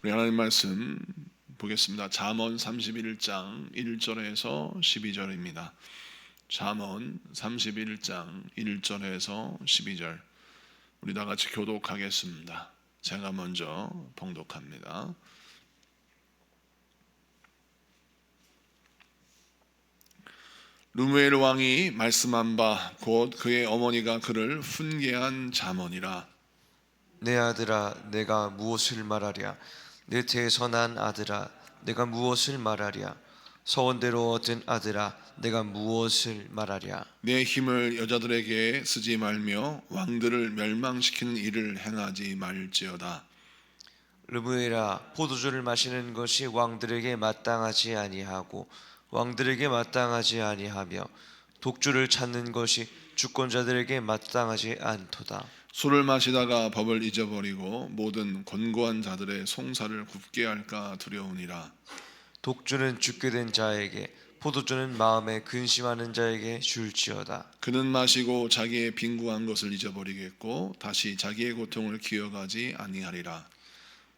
우리 하나님 말씀 보겠습니다. 잠언 31장 1절에서 12절입니다. 잠언 31장 1절에서 12절 우리 다 같이 교독하겠습니다. 제가 먼저 봉독합니다. 르무엘 왕이 말씀한 바 곧 그의 어머니가 그를 훈계한 잠언이라. 내 아들아, 내가 무엇을 말하랴? 내 태에서 난 아들아, 내가 무엇을 말하랴? 서원대로 얻은 아들아, 내가 무엇을 말하랴? 내 힘을 여자들에게 쓰지 말며 왕들을 멸망시키는 일을 행하지 말지어다. 르무엘아, 포도주를 마시는 것이 왕들에게 마땅하지 아니하고 왕들에게 마땅하지 아니하며 독주를 찾는 것이 주권자들에게 마땅하지 않도다. 술을 마시다가 법을 잊어버리고 모든 권고한 자들의 송사를 굽게 할까 두려우니라. 독주는 죽게 된 자에게, 포도주는 마음에 근심하는 자에게 줄지어다. 그는 마시고 자기의 빈구한 것을 잊어버리겠고 다시 자기의 고통을 기억하지 아니하리라.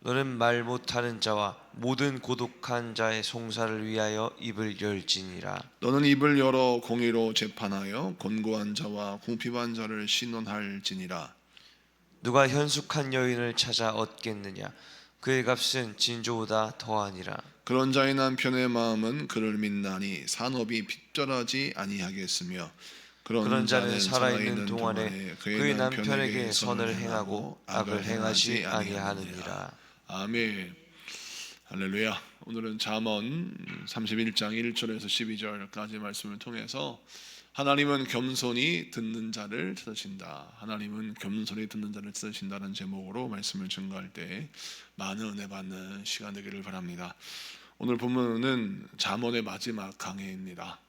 너는 말 못하는 자와 모든 고독한 자의 송사를 위하여 입을 열지니라. 너는 입을 열어 공의로 재판하여 권고한 자와 궁핍한 자를 신원할지니라. 누가 현숙한 여인을 찾아 얻겠느냐? 그의 값은 진조보다 더하니라. 그런 자의 남편의 마음은 그를 믿나니 산업이 핍절하지 아니하겠으며 그런 자는 살아있는 동안에 그의 남편에게 선을 행하고 악을 행하지 아니하느니라. 아멘. 할렐루야. 오늘은 잠언 31장 1절에서 12절까지 말씀을 통해서 하나님은 겸손히 듣는 자를 찾으신다. 하나님은 겸손히 듣는 자를 찾으신다는 제목으로 말씀을 증거할 때 많은 은혜 받는 시간 되기를 바랍니다. 오늘 본문은 잠언의 마지막 강해입니다.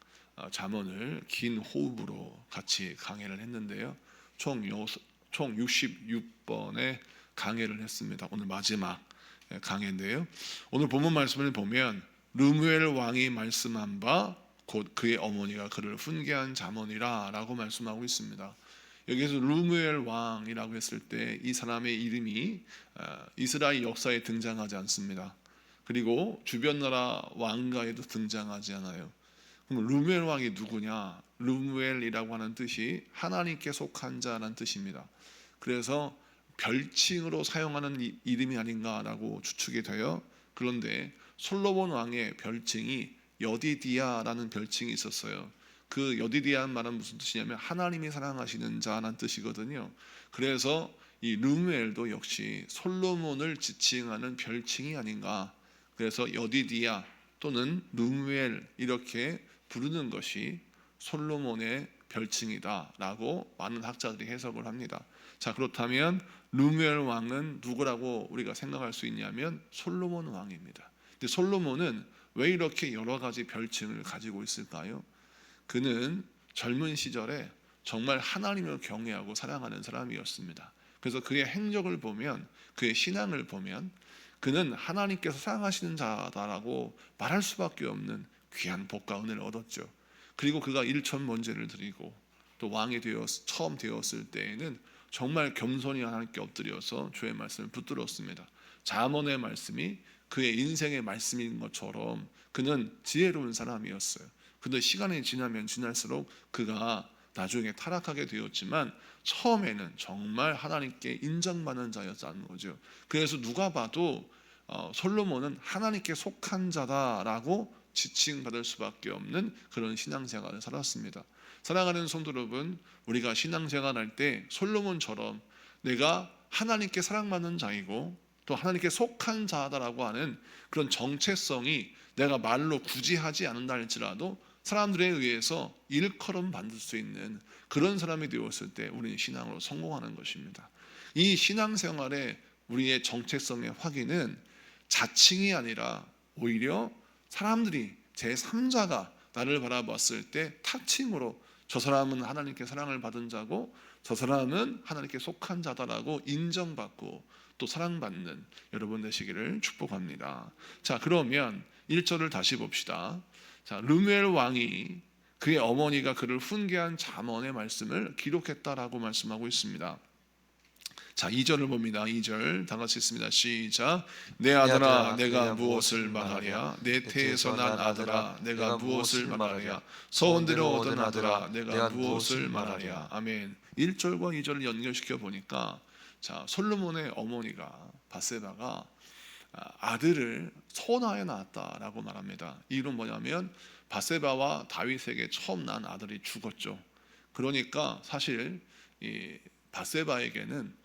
잠언을 긴 호흡으로 같이 강해를 했는데요. 총 66번의 강해를 했습니다. 오늘 마지막 강해인데요. 오늘 본문 말씀을 보면 르무엘 왕이 말씀한 바 곧 그의 어머니가 그를 훈계한 잠언이라 라고 말씀하고 있습니다. 여기서 르무엘 왕이라고 했을 때 이 사람의 이름이 이스라엘 역사에 등장하지 않습니다. 그리고 주변 나라 왕가에도 등장하지 않아요. 그럼 르무엘 왕이 누구냐? 르무엘이라고 하는 뜻이 하나님께 속한 자라는 뜻입니다. 그래서 별칭으로 사용하는 이름이 아닌가라고 추측이 돼요. 그런데 솔로몬 왕의 별칭이 여디디아라는 별칭이 있었어요. 그 여디디아는 말은 무슨 뜻이냐면 하나님이 사랑하시는 자라는 뜻이거든요. 그래서 이 르무엘도 역시 솔로몬을 지칭하는 별칭이 아닌가. 그래서 여디디아 또는 르무엘 이렇게 부르는 것이 솔로몬의 별칭이다라고 많은 학자들이 해석을 합니다. 자, 그렇다면 르무엘 왕은 누구라고 우리가 생각할 수 있냐면 솔로몬 왕입니다. 근데 솔로몬은 왜 이렇게 여러 가지 별칭을 가지고 있을까요? 그는 젊은 시절에 정말 하나님을 경외하고 사랑하는 사람이었습니다. 그래서 그의 행적을 보면, 그의 신앙을 보면 그는 하나님께서 사랑하시는 자다라고 말할 수밖에 없는 귀한 복과 은혜를 얻었죠. 그리고 그가 일천번제를 드리고 또 왕이 처음 되었을 때에는 정말 겸손히 하나님께 엎드려서 주의 말씀을 붙들었습니다. 잠언의 말씀이 그의 인생의 말씀인 것처럼 그는 지혜로운 사람이었어요. 근데 시간이 지나면 지날수록 그가 나중에 타락하게 되었지만 처음에는 정말 하나님께 인정받는 자였다는 거죠. 그래서 누가 봐도 솔로몬은 하나님께 속한 자다라고 지칭받을 수밖에 없는 그런 신앙생활을 살았습니다. 사랑하는 성도 여러분, 우리가 신앙생활할 때 솔로몬처럼 내가 하나님께 사랑받는 자이고 또 하나님께 속한 자다라고 하는 그런 정체성이 내가 말로 굳이 하지 않는다 할지라도 사람들에 의해서 일컬음 받을 수 있는 그런 사람이 되었을 때 우리는 신앙으로 성공하는 것입니다. 이 신앙생활의 우리의 정체성의 확인은 자칭이 아니라 오히려 사람들이 제3자가 나를 바라봤을 때 타칭으로 저 사람은 하나님께 사랑을 받은 자고 저 사람은 하나님께 속한 자다라고 인정받고 또 사랑받는 여러분 되시기를 축복합니다. 자, 그러면 1절을 다시 봅시다. 자, 르무엘 왕이 그의 어머니가 그를 훈계한 잠언의 말씀을 기록했다라고 말씀하고 있습니다. 자, 2절을 봅니다. 2절 다 같이 읽습니다. 시작. 내 아들아, 아들아 내가 무엇을 말하랴? 내 태에서 난 아들아 내가 무엇을 말하랴? 서원대로 얻은 아들아 내가 무엇을 말하랴? 아멘. 1절과 2절을 연결시켜 보니까 자, 솔로몬의 어머니가 밧세바가 아들을 소원하여 낳았다라고 말합니다. 이 이유는 뭐냐면 밧세바와 다윗에게 처음 난 아들이 죽었죠. 그러니까 사실 이 밧세바에게는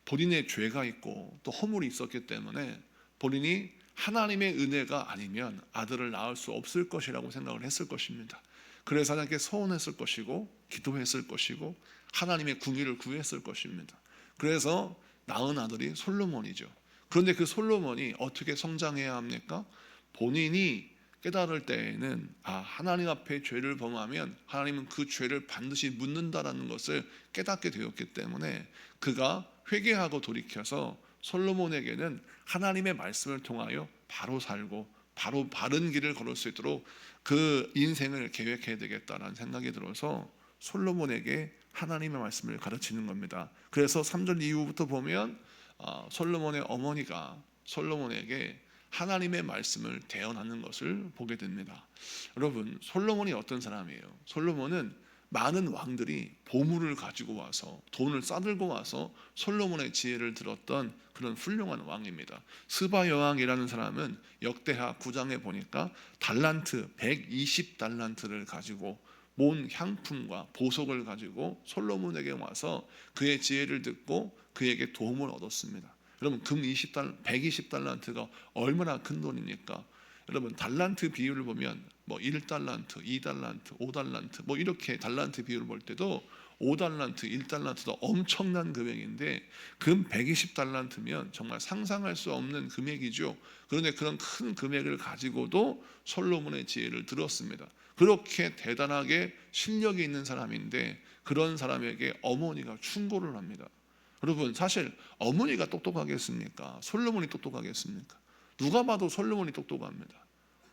본인의 죄가 있고 또 허물이 있었기 때문에 본인이 하나님의 은혜가 아니면 아들을 낳을 수 없을 것이라고 생각을 했을 것입니다. 그래서 하나님께 소원했을 것이고 기도했을 것이고 하나님의 궁의를 구했을 것입니다. 그래서 낳은 아들이 솔로몬이죠. 그런데 그 솔로몬이 어떻게 성장해야 합니까? 본인이 깨달을 때에는 하나님 앞에 죄를 범하면 하나님은 그 죄를 반드시 묻는다라는 것을 깨닫게 되었기 때문에 그가 회개하고 돌이켜서 솔로몬에게는 하나님의 말씀을 통하여 바로 살고 바로 바른 길을 걸을 수 있도록 그 인생을 계획해야 되겠다라는 생각이 들어서 솔로몬에게 하나님의 말씀을 가르치는 겁니다. 그래서 3절 이후부터 보면 솔로몬의 어머니가 솔로몬에게 하나님의 말씀을 대언하는 것을 보게 됩니다. 여러분, 솔로몬이 어떤 사람이에요? 솔로몬은 많은 왕들이 보물을 가지고 와서 돈을 싸들고 와서 솔로몬의 지혜를 들었던 그런 훌륭한 왕입니다. 스바 여왕이라는 사람은 역대하 9장에 보니까 달란트 120달란트를 가지고 몬 향품과 보석을 가지고 솔로몬에게 와서 그의 지혜를 듣고 그에게 도움을 얻었습니다. 여러분, 금 120달란트가 얼마나 큰 돈입니까? 여러분, 달란트 비율을 보면 1달란트, 2달란트, 5달란트 이렇게 달란트 비율을 볼 때도 5달란트, 1달란트도 엄청난 금액인데 금 120달란트면 정말 상상할 수 없는 금액이죠. 그런데 그런 큰 금액을 가지고도 솔로몬의 지혜를 들었습니다. 그렇게 대단하게 실력이 있는 사람인데 그런 사람에게 어머니가 충고를 합니다. 여러분, 사실 어머니가 똑똑하겠습니까? 솔로몬이 똑똑하겠습니까? 누가 봐도 솔로몬이 똑똑합니다.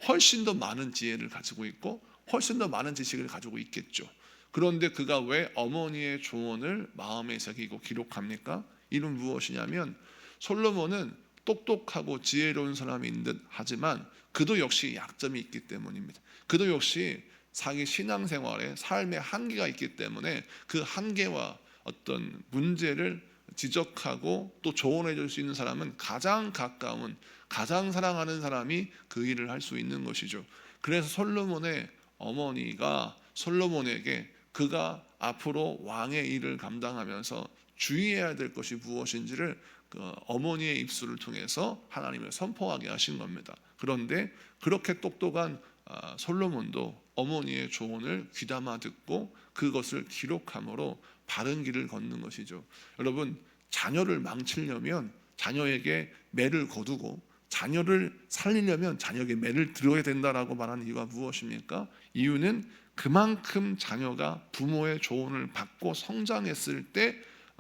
훨씬 더 많은 지혜를 가지고 있고 훨씬 더 많은 지식을 가지고 있겠죠. 그런데 그가 왜 어머니의 조언을 마음에 새기고 기록합니까? 이는 무엇이냐면 솔로몬은 똑똑하고 지혜로운 사람인 듯 하지만 그도 역시 약점이 있기 때문입니다. 그도 역시 자기 신앙생활에 삶의 한계가 있기 때문에 그 한계와 어떤 문제를 지적하고 또 조언해 줄 수 있는 사람은 가장 가까운 가장 사랑하는 사람이 그 일을 할 수 있는 것이죠. 그래서 솔로몬의 어머니가 솔로몬에게 그가 앞으로 왕의 일을 감당하면서 주의해야 될 것이 무엇인지를 그 어머니의 입술을 통해서 하나님을 선포하게 하신 겁니다. 그런데 그렇게 똑똑한 솔로몬도 어머니의 조언을 귀담아 듣고 그것을 기록함으로 바른 길을 걷는 것이죠. 여러분, 자녀를 망치려면 자녀에게 매를 거두고 자녀를 살리려면 자녀에게 매를 들어야 된다라고 말하는 이유가 무엇입니까? 이유는 그만큼 자녀가 부모의 조언을 받고 성장했을 때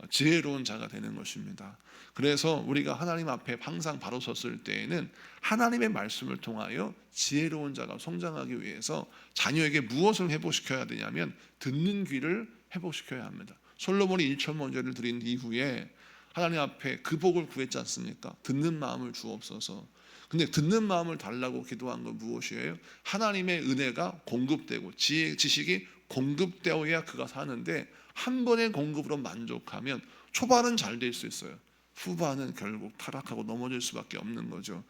지혜로운 자가 되는 것입니다. 그래서 우리가 하나님 앞에 항상 바로 섰을 때에는 하나님의 말씀을 통하여 지혜로운 자가 성장하기 위해서 자녀에게 무엇을 회복시켜야 되냐면 듣는 귀를 회복시켜야 합니다. 솔로몬이 1천번제를 드린 이후에 하나님 앞에 그 복을 구했지 않습니까? 듣는 마음을 주옵소서. 근데 듣는 마음을 달라고 기도한 건 무엇이에요? 하나님의 은혜가 공급되고 지식이 공급되어야 그가 사는데 한 번의 공급으로 만족하면 초반은 잘 될 수 있어요. 후반은 결국 타락하고 넘어질 수밖에 없는 거죠.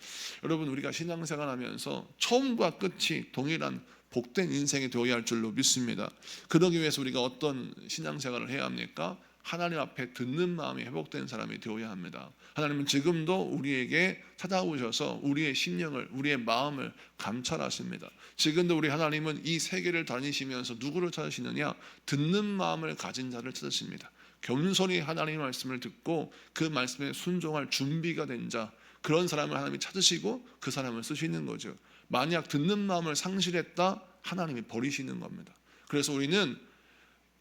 여러분, 우리가 신앙생활하면서 처음과 끝이 동일한 복된 인생이 되어야 할 줄로 믿습니다. 그러기 위해서 우리가 어떤 신앙생활을 해야 합니까? 하나님 앞에 듣는 마음이 회복된 사람이 되어야 합니다. 하나님은 지금도 우리에게 찾아오셔서 우리의 심령을, 우리의 마음을 감찰하십니다. 지금도 우리 하나님은 이 세계를 다니시면서 누구를 찾으시느냐? 듣는 마음을 가진 자를 찾으십니다. 겸손히 하나님의 말씀을 듣고 그 말씀에 순종할 준비가 된 자, 그런 사람을 하나님이 찾으시고 그 사람을 쓰시는 거죠. 만약 듣는 마음을 상실했다, 하나님이 버리시는 겁니다. 그래서 우리는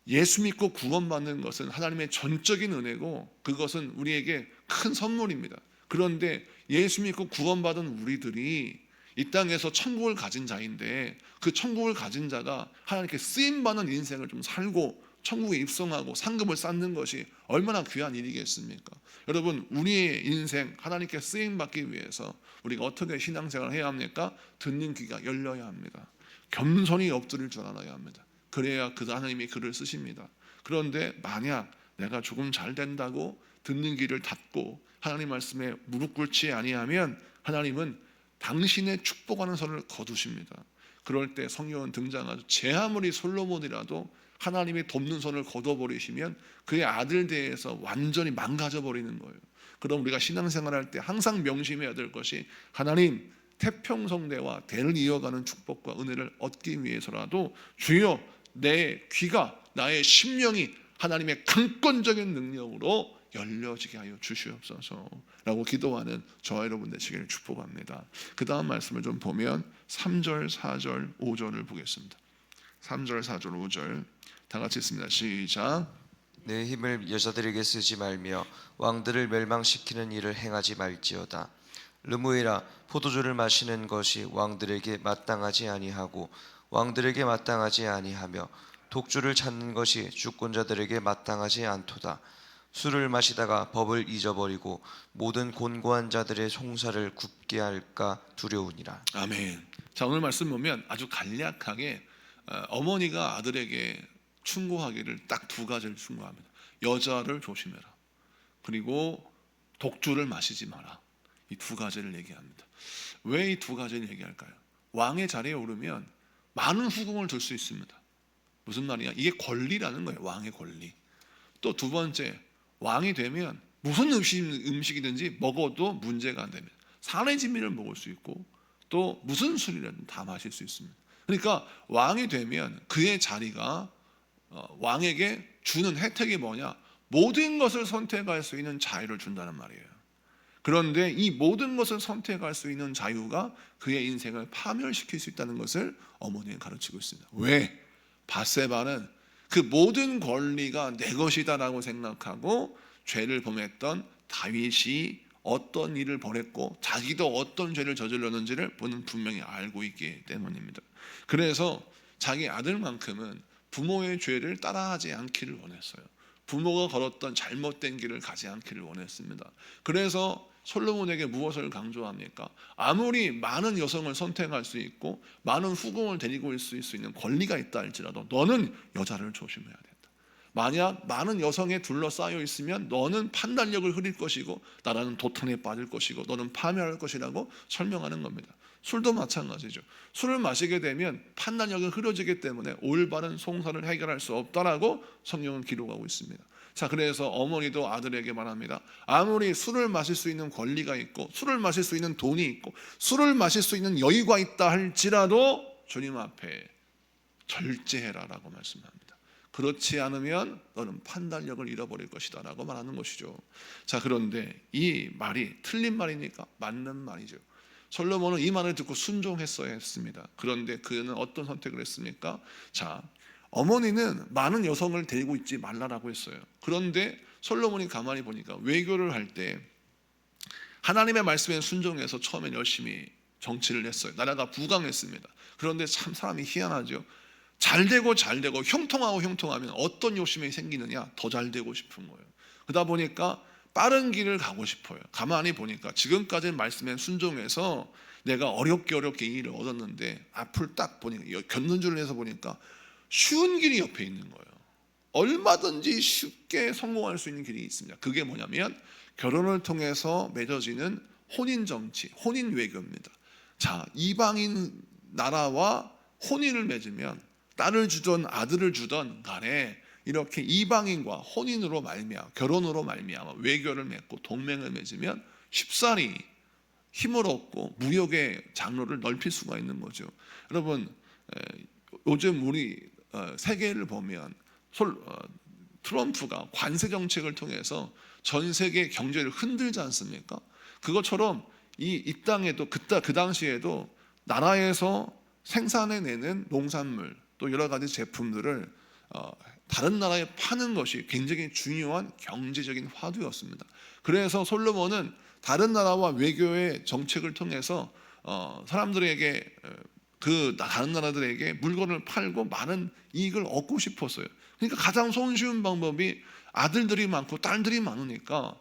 예수 믿고 구원받는 것은 하나님의 전적인 은혜고 그것은 우리에게 큰 선물입니다. 그런데 예수 믿고 구원받은 우리들이 이 땅에서 천국을 가진 자인데 그 천국을 가진 자가 하나님께 쓰임받는 인생을 좀 살고 천국에 입성하고 상급을 쌓는 것이 얼마나 귀한 일이겠습니까? 여러분, 우리의 인생 하나님께 쓰임받기 위해서 우리가 어떻게 신앙생활을 해야 합니까? 듣는 귀가 열려야 합니다. 겸손히 엎드릴 줄 알아야 합니다. 그래야 그 하나님이 글을 쓰십니다. 그런데 만약 내가 조금 잘 된다고 듣는 귀를 닫고 하나님 말씀에 무릎 꿇지 아니하면 하나님은 당신의 축복하는 선을 거두십니다. 그럴 때 성경은 등장하죠. 제 아무리 솔로몬이라도 하나님의 돕는 손을 거둬버리시면 그의 아들 대해서 완전히 망가져 버리는 거예요. 그럼 우리가 신앙생활할 때 항상 명심해야 될 것이 하나님 태평성대와 대를 이어가는 축복과 은혜를 얻기 위해서라도 주여 내 귀가 나의 심령이 하나님의 강권적인 능력으로 열려지게 하여 주시옵소서 라고 기도하는 저와 여러분 되시기를 축복합니다. 그 다음 말씀을 좀 보면 3절, 4절, 5절을 보겠습니다. 3절, 4절, 5절 다 같이 읽습니다. 시작. 내 힘을 여자들에게 쓰지 말며 왕들을 멸망시키는 일을 행하지 말지어다. 르무엘아, 포도주를 마시는 것이 왕들에게 마땅하지 아니하고 왕들에게 마땅하지 아니하며 독주를 찾는 것이 주권자들에게 마땅하지 않도다. 술을 마시다가 법을 잊어버리고 모든 곤고한 자들의 송사를 굽게 할까 두려우니라. 아멘. 자, 오늘 말씀 보면 아주 간략하게 어머니가 아들에게 충고하기를 딱 두 가지를 충고합니다. 여자를 조심해라. 그리고 독주를 마시지 마라. 이 두 가지를 얘기합니다. 왜 이 두 가지를 얘기할까요? 왕의 자리에 오르면 많은 후궁을 둘 수 있습니다. 무슨 말이냐? 이게 권리라는 거예요. 왕의 권리. 또 두 번째, 왕이 되면 무슨 음식이든지 먹어도 문제가 안 됩니다. 산의 진미를 먹을 수 있고 또 무슨 술이라든 다 마실 수 있습니다. 그러니까 왕이 되면 그의 자리가 왕에게 주는 혜택이 뭐냐? 모든 것을 선택할 수 있는 자유를 준다는 말이에요. 그런데 이 모든 것을 선택할 수 있는 자유가 그의 인생을 파멸시킬 수 있다는 것을 어머니는 가르치고 있습니다. 왜? 밧세바는 그 모든 권리가 내 것이다라고 생각하고 죄를 범했던 다윗이 어떤 일을 벌였고 자기도 어떤 죄를 저질렀는지를 본인 분명히 알고 있기 때문입니다. 그래서 자기 아들만큼은 부모의 죄를 따라하지 않기를 원했어요. 부모가 걸었던 잘못된 길을 가지 않기를 원했습니다. 그래서 솔로몬에게 무엇을 강조합니까? 아무리 많은 여성을 선택할 수 있고 많은 후궁을 데리고 있을 수 있는 권리가 있다 할지라도 너는 여자를 조심해야 된다. 만약 많은 여성에 둘러싸여 있으면 너는 판단력을 흐릴 것이고 나라는 도탄에 빠질 것이고 너는 파멸할 것이라고 설명하는 겁니다. 술도 마찬가지죠. 술을 마시게 되면 판단력이 흐려지기 때문에 올바른 송사를 해결할 수 없다라고 성경은 기록하고 있습니다. 자, 그래서 어머니도 아들에게 말합니다. 아무리 술을 마실 수 있는 권리가 있고 술을 마실 수 있는 돈이 있고 술을 마실 수 있는 여유가 있다 할지라도 주님 앞에 절제해라라고 말씀합니다. 그렇지 않으면 너는 판단력을 잃어버릴 것이다 라고 말하는 것이죠. 자, 그런데 이 말이 틀린 말이니까 맞는 말이죠. 솔로몬은 이 말을 듣고 순종했어야 했습니다. 그런데 그는 어떤 선택을 했습니까? 자, 어머니는 많은 여성을 데리고 있지 말라라고 했어요. 그런데 솔로몬이 가만히 보니까 외교를 할 때 하나님의 말씀에 순종해서 처음엔 열심히 정치를 했어요. 나라가 부강했습니다. 그런데 참 사람이 희한하죠. 잘 되고 형통하면 어떤 욕심이 생기느냐? 더 잘 되고 싶은 거예요. 그러다 보니까 빠른 길을 가고 싶어요. 가만히 보니까 지금까지 말씀에 순종해서 내가 어렵게 이 일을 얻었는데 앞을 딱 보니까 견눈질을 해서 보니까 쉬운 길이 옆에 있는 거예요. 얼마든지 쉽게 성공할 수 있는 길이 있습니다. 그게 뭐냐면 결혼을 통해서 맺어지는 혼인 정치, 혼인 외교입니다. 자, 이방인 나라와 혼인을 맺으면 딸을 주던 아들을 주던 간에 이렇게 이방인과 혼인으로 말미암아 결혼으로 말미암아 외교를 맺고 동맹을 맺으면 쉽사리 힘을 얻고 무역의 장로를 넓힐 수가 있는 거죠. 여러분, 요즘 우리 세계를 보면 트럼프가 관세 정책을 통해서 전 세계 경제를 흔들지 않습니까? 그것처럼 이 땅에도 그 당시에도 나라에서 생산해내는 농산물 또 여러 가지 제품들을 다른 나라에 파는 것이 굉장히 중요한 경제적인 화두였습니다. 그래서 솔로몬은 다른 나라와 외교의 정책을 통해서 사람들에게 다른 나라들에게 물건을 팔고 많은 이익을 얻고 싶었어요. 그러니까 가장 손쉬운 방법이 아들들이 많고 딸들이 많으니까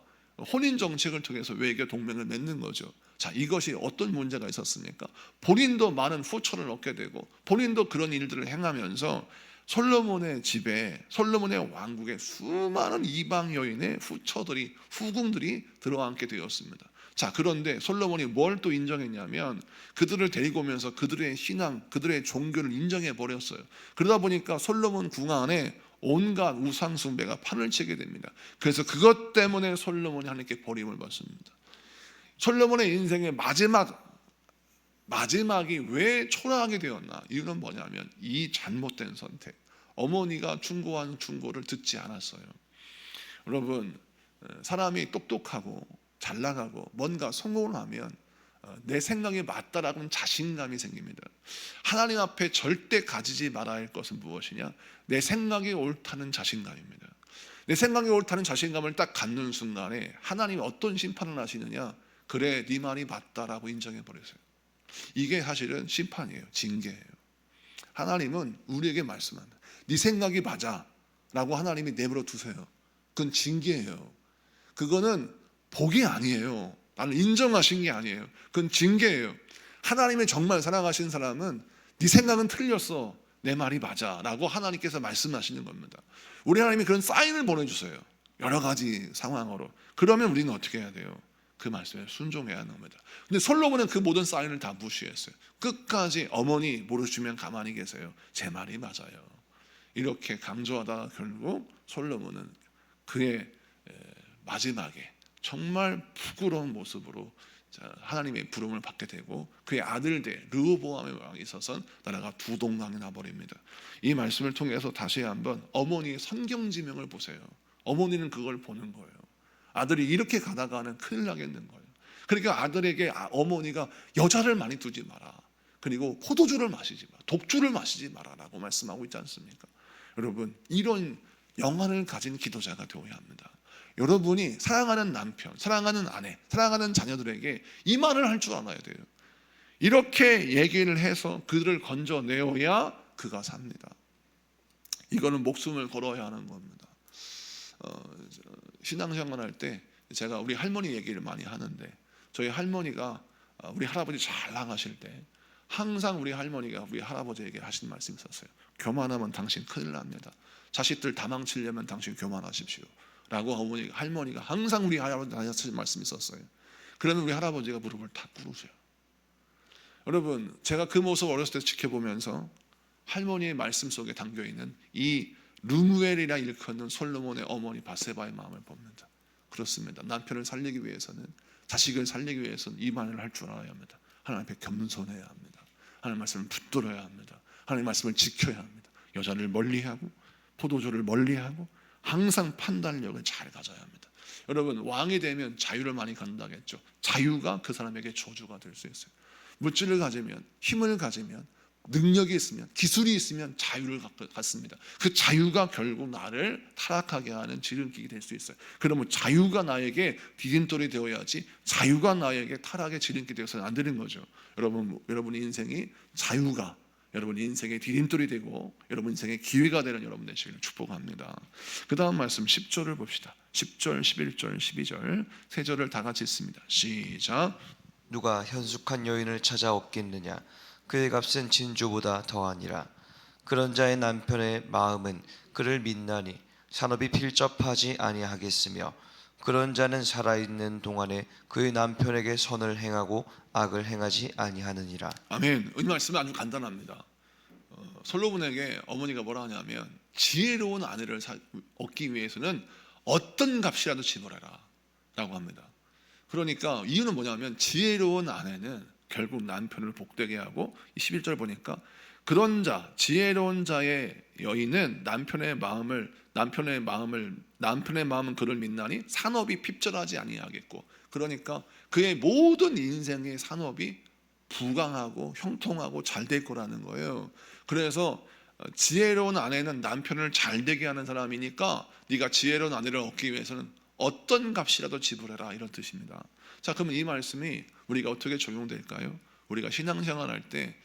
혼인 정책을 통해서 외계 동맹을 맺는 거죠. 자, 이것이 어떤 문제가 있었습니까? 본인도 많은 후처를 얻게 되고 본인도 그런 일들을 행하면서 솔로몬의 집에, 솔로몬의 왕국에 수많은 이방 여인의 후처들이, 후궁들이 들어앉게 되었습니다. 자, 그런데 솔로몬이 뭘 또 인정했냐면 그들을 데리고 오면서 그들의 신앙, 그들의 종교를 인정해 버렸어요. 그러다 보니까 솔로몬 궁 안에 온갖 우상 숭배가 판을 치게 됩니다. 그래서 그것 때문에 솔로몬이 하나님께 버림을 받습니다. 솔로몬의 인생의 마지막이 왜 초라하게 되었나? 이유는 뭐냐면 이 잘못된 선택. 어머니가 충고한 충고를 듣지 않았어요. 여러분, 사람이 똑똑하고 잘 나가고 뭔가 성공을 하면 내 생각이 맞다라는 자신감이 생깁니다. 하나님 앞에 절대 가지지 말아야 할 것은 무엇이냐? 내 생각이 옳다는 자신감입니다. 내 생각이 옳다는 자신감을 딱 갖는 순간에 하나님이 어떤 심판을 하시느냐? 그래, 네 말이 맞다라고 인정해 버렸어요. 이게 사실은 심판이에요. 징계예요. 하나님은 우리에게 말씀합니다. 네 생각이 맞아 라고 하나님이 내버려 두세요. 그건 징계예요. 그거는 복이 아니에요. 나는 인정하신 게 아니에요. 그건 징계예요. 하나님이 정말 사랑하신 사람은 네 생각은 틀렸어, 내 말이 맞아 라고 하나님께서 말씀하시는 겁니다. 우리 하나님이 그런 사인을 보내주세요. 여러 가지 상황으로. 그러면 우리는 어떻게 해야 돼요? 그 말씀에 순종해야 하는 겁니다. 근데 솔로몬은 그 모든 사인을 다 무시했어요. 끝까지 어머니 모르시면 가만히 계세요, 제 말이 맞아요, 이렇게 강조하다가 결국 솔로몬은 그의 마지막에 정말 부끄러운 모습으로 하나님의 부름을 받게 되고 그의 아들들 르호보암의 왕이 있어서 나라가 두 동강이 나버립니다. 이 말씀을 통해서 다시 한번 어머니의 성경지명을 보세요. 어머니는 그걸 보는 거예요. 아들이 이렇게 가다가는 큰일 나겠는 거예요. 그러니까 아들에게 어머니가 여자를 많이 두지 마라, 그리고 포도주를 마시지 마라, 독주를 마시지 마라 라고 말씀하고 있지 않습니까? 여러분, 이런 영안을 가진 기도자가 되어야 합니다. 여러분이 사랑하는 남편, 사랑하는 아내, 사랑하는 자녀들에게 이 말을 할 줄 알아야 돼요. 이렇게 얘기를 해서 그들을 건져내어야 그가 삽니다. 이거는 목숨을 걸어야 하는 겁니다. 신앙생활 할 때 제가 우리 할머니 얘기를 많이 하는데, 저희 할머니가 우리 할아버지 잘 나가실 때 항상 우리 할머니가 우리 할아버지에게 하신 말씀이 있었어요. 교만하면 당신 큰일 납니다. 자식들 다 망치려면 당신 교만하십시오 라고 할머니가 항상 우리 할아버지한테 하신 말씀이 있었어요. 그러면 우리 할아버지가 무릎을 탁 꿇으세요. 여러분, 제가 그 모습을 어렸을 때 지켜보면서 할머니의 말씀 속에 담겨있는 이 르무엘이라 일컫는 솔로몬의 어머니 바세바의 마음을 봅니다. 그렇습니다. 남편을 살리기 위해서는, 자식을 살리기 위해서는 이 말을 할 줄 알아야 합니다. 하나님 앞에 겸손해야 합니다. 하나님 말씀을 붙들어야 합니다. 하나님 말씀을 지켜야 합니다. 여자를 멀리하고 포도주를 멀리하고 항상 판단력을 잘 가져야 합니다. 여러분, 왕이 되면 자유를 많이 갖는다겠죠. 자유가 그 사람에게 저주가 될 수 있어요. 물질을 가지면, 힘을 가지면, 능력이 있으면, 기술이 있으면 자유를 갖습니다. 그 자유가 결국 나를 타락하게 하는 지름길이 될 수 있어요. 그러면 자유가 나에게 디딤돌이 되어야지 자유가 나에게 타락의 지름길이 되어서는 안 되는 거죠. 여러분의 인생이 자유가 여러분 인생의 디딤돌이 되고 여러분 인생의 기회가 되는 여러분 되시기를 축복합니다. 그 다음 말씀 10절을 봅시다. 10절, 11절, 12절 세 절을 다 같이 읽습니다. 시작. 누가 현숙한 여인을 찾아 얻겠느냐? 그의 값은 진주보다 더하니라. 그런 자의 남편의 마음은 그를 믿나니 산업이 필접하지 아니하겠으며, 그런 자는 살아있는 동안에 그의 남편에게 선을 행하고 악을 행하지 아니하느니라. 아멘. 이 말씀은 아주 간단합니다. 솔로몬에게 어머니가 뭐라 하냐면 지혜로운 아내를 얻기 위해서는 어떤 값이라도 지불해라 라고 합니다. 그러니까 이유는 뭐냐면 지혜로운 아내는 결국 남편을 복되게 하고, 11절 보니까 그런 자, 지혜로운 자의 여인은 남편의 마음은 그를 믿나니 산업이 핍절하지 아니하겠고, 그러니까 그의 모든 인생의 산업이 부강하고 형통하고 잘 될 거라는 거예요. 그래서 지혜로운 아내는 남편을 잘 되게 하는 사람이니까 네가 지혜로운 아내를 얻기 위해서는 어떤 값이라도 지불해라, 이런 뜻입니다. 자, 그러면 이 말씀이 우리가 어떻게 적용될까요? 우리가 신앙생활 할 때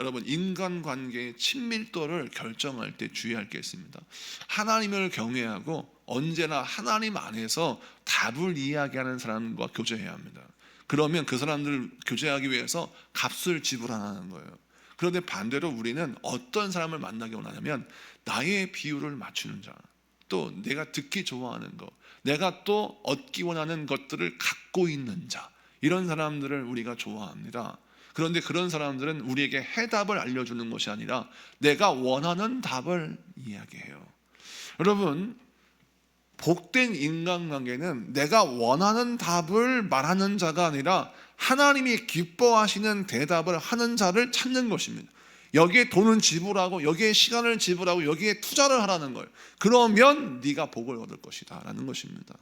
여러분 인간관계의 친밀도를 결정할 때 주의할 게 있습니다. 하나님을 경외하고 언제나 하나님 안에서 답을 이야기하는 사람과 교제해야 합니다. 그러면 그 사람들을 교제하기 위해서 값을 지불하는 거예요. 그런데 반대로 우리는 어떤 사람을 만나기 원하냐면 나의 비율을 맞추는 자, 또 내가 듣기 좋아하는 것, 내가 또 얻기 원하는 것들을 갖고 있는 자, 이런 사람들을 우리가 좋아합니다. 그런데 그런 사람들은 우리에게 해답을 알려주는 것이 아니라 내가 원하는 답을 이야기해요. 여러분, 복된 인간관계는 내가 원하는 답을 말하는 자가 아니라 하나님이 기뻐하시는 대답을 하는 자를 찾는 것입니다. 여기에 돈을 지불하고 여기에 시간을 지불하고 여기에 투자를 하라는 거예요. 그러면 네가 복을 얻을 것이다 라는 것입니다.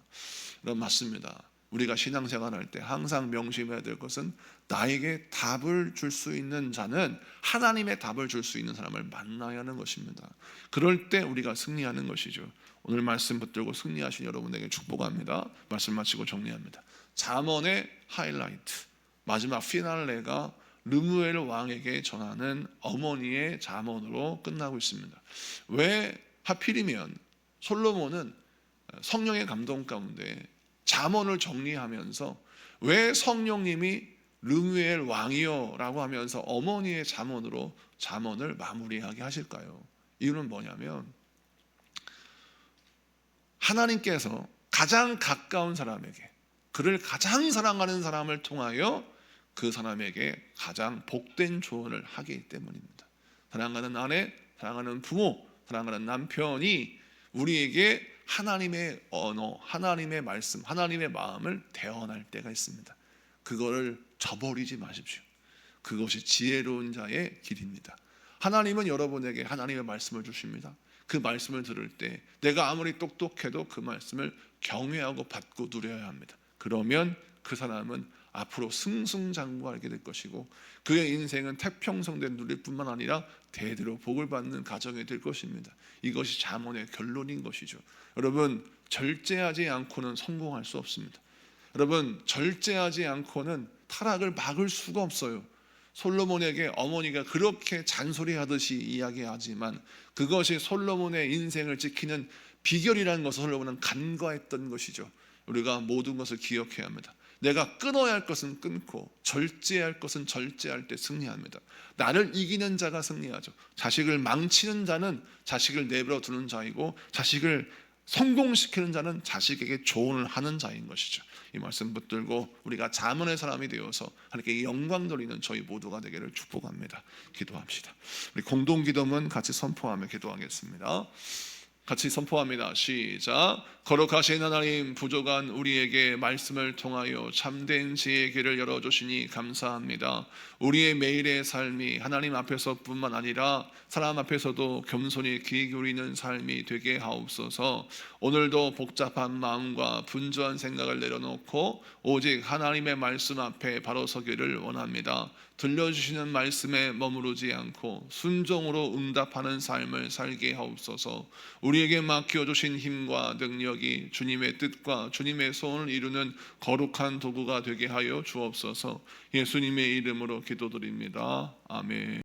여러분, 맞습니다. 우리가 신앙생활할 때 항상 명심해야 될 것은 나에게 답을 줄 수 있는 자는 하나님의 답을 줄 수 있는 사람을 만나야 하는 것입니다. 그럴 때 우리가 승리하는 것이죠. 오늘 말씀 붙들고 승리하신 여러분에게 축복합니다. 말씀 마치고 정리합니다. 잠언의 하이라이트, 마지막 피날레가 르무엘 왕에게 전하는 어머니의 잠언으로 끝나고 있습니다. 왜 하필이면 솔로몬은 성령의 감동 가운데 잠언을 정리하면서 왜 성령님이 르무엘 왕이요 라고 하면서 어머니의 잠언으로 잠언을 마무리하게 하실까요? 이유는 뭐냐면 하나님께서 가장 가까운 사람에게, 그를 가장 사랑하는 사람을 통하여 그 사람에게 가장 복된 조언을 하기 때문입니다. 사랑하는 아내, 사랑하는 부모, 사랑하는 남편이 우리에게 하나님의 언어, 하나님의 말씀, 하나님의 마음을 대언할 때가 있습니다. 그거를 저버리지 마십시오. 그것이 지혜로운 자의 길입니다. 하나님은 여러분에게 하나님의 말씀을 주십니다. 그 말씀을 들을 때 내가 아무리 똑똑해도 그 말씀을 경외하고 받고 누려야 합니다. 그러면 그 사람은 앞으로 승승장구하게 될 것이고 그의 인생은 태평성대 누릴 뿐만 아니라 대대로 복을 받는 가정이 될 것입니다. 이것이 잠언의 결론인 것이죠. 여러분, 절제하지 않고는 성공할 수 없습니다. 여러분, 절제하지 않고는 타락을 막을 수가 없어요. 솔로몬에게 어머니가 그렇게 잔소리하듯이 이야기하지만 그것이 솔로몬의 인생을 지키는 비결이라는 것을 솔로몬은 간과했던 것이죠. 우리가 모든 것을 기억해야 합니다. 내가 끊어야 할 것은 끊고 절제해야 할 것은 절제할 때 승리합니다. 나를 이기는 자가 승리하죠. 자식을 망치는 자는 자식을 내버려 두는 자이고 자식을 성공시키는 자는 자식에게 조언을 하는 자인 것이죠. 이 말씀 붙들고 우리가 잠언의 사람이 되어서 하나님께 영광 돌리는 저희 모두가 되기를 축복합니다. 기도합시다. 우리 공동 기도문 같이 선포하며 기도하겠습니다. 같이 선포합니다. 시작. 거룩하신 하나님, 부족한 우리에게 말씀을 통하여 참된 지혜의 길을 열어주시니 감사합니다. 우리의 매일의 삶이 하나님 앞에서뿐만 아니라 사람 앞에서도 겸손히 귀 기울이는 삶이 되게 하옵소서. 오늘도 복잡한 마음과 분주한 생각을 내려놓고 오직 하나님의 말씀 앞에 바로 서기를 원합니다. 들려주시는 말씀에 머무르지 않고 순종으로 응답하는 삶을 살게 하옵소서. 우리에게 맡겨주신 힘과 능력이 주님의 뜻과 주님의 소원을 이루는 거룩한 도구가 되게 하여 주옵소서. 예수님의 이름으로 기도드립니다. 아멘.